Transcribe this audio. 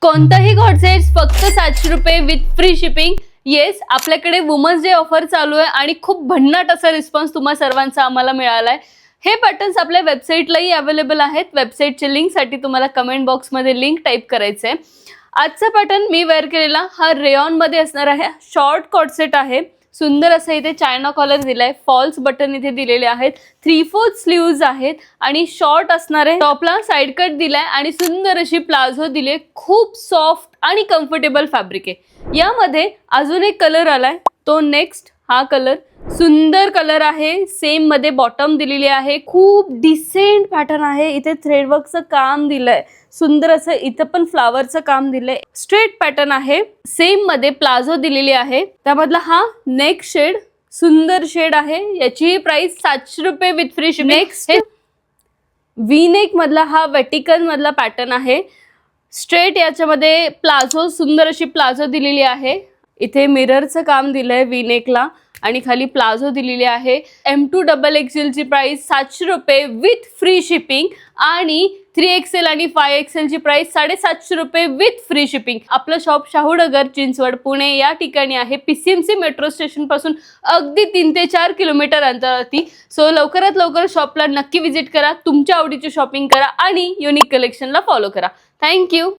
कोणताही कॉर्सेट फक्त 700 रुपये विथ फ्री शिपिंग. येस, आपल्याकडे वुमन्स डे ऑफर चालू आहे आणि खूप भन्नाट असा रिस्पॉन्स तुम्हा सर्वांचा आम्हाला मिळालाय. हे पॅटर्न्स आपल्या वेबसाईटलाही अवेलेबल आहेत. वेबसाईटच्या लिंकसाठी तुम्हाला कमेंट बॉक्समध्ये लिंक टाईप करायचं आहे. आजचा पॅटर्न मी वेअर केलेला हा रेयॉनमध्ये असणार आहे. शॉर्ट कॉर्सेट आहे. सुंदर असं इथे चायना कॉलर दिलाय, फॉल्स बटन इथे दिलेले आहेत, 3/4 स्लीव्ज आहेत आणि शॉर्ट असणार आहे. टॉपला साइड कट दिलाय आणि सुंदर अशी प्लाझो दिले. खूप सॉफ्ट आणि कम्फर्टेबल फॅब्रिक आहे. यामध्ये अजून एक कलर आलाय, तो नेक्स्ट हा कलर सुंदर कलर आहे. सेम मध्ये बॉटम दिलेली आहे. खूप डिसेंट पॅटर्न आहे. इथे थ्रेडवर्कचं काम दिलंय, सुंदर असं इथं पण फ्लावरचं काम दिलंय. स्ट्रेट पॅटर्न आहे. सेम मध्ये प्लाझो दिलेली आहे. त्यामधला हा नेक्स्ट शेड सुंदर शेड आहे. याची प्राइस 700 रुपये with free shipping. Next V neck मधला हा वेटिकन मधला पॅटर्न आहे. स्ट्रेट याच्यामध्ये प्लाझो, सुंदर अशी प्लाझो दिलेली आहे. इथे मिररचं काम दिलंय व्ही नेकला आणि खाली प्लाझो दिलेली आहे. M2XXL ची प्राइस 700 रुपये विथ फ्री शिपिंग आणि 3XL आणि 5XL ची प्राइस 750 रुपये विथ फ्री शिपिंग. आपलं शॉप शाहूनगर, चिंचवड, पुणे या ठिकाणी आहे. PCMC मेट्रो स्टेशन पासून अगदी 3 ते 4 किलोमीटर अंतरावरती. सो लवकरात लवकर शॉपला नक्की विजिट करा, तुमच्या आवडीची शॉपिंग करा आणि युनिक कलेक्शनला फॉलो करा. थँक्यू.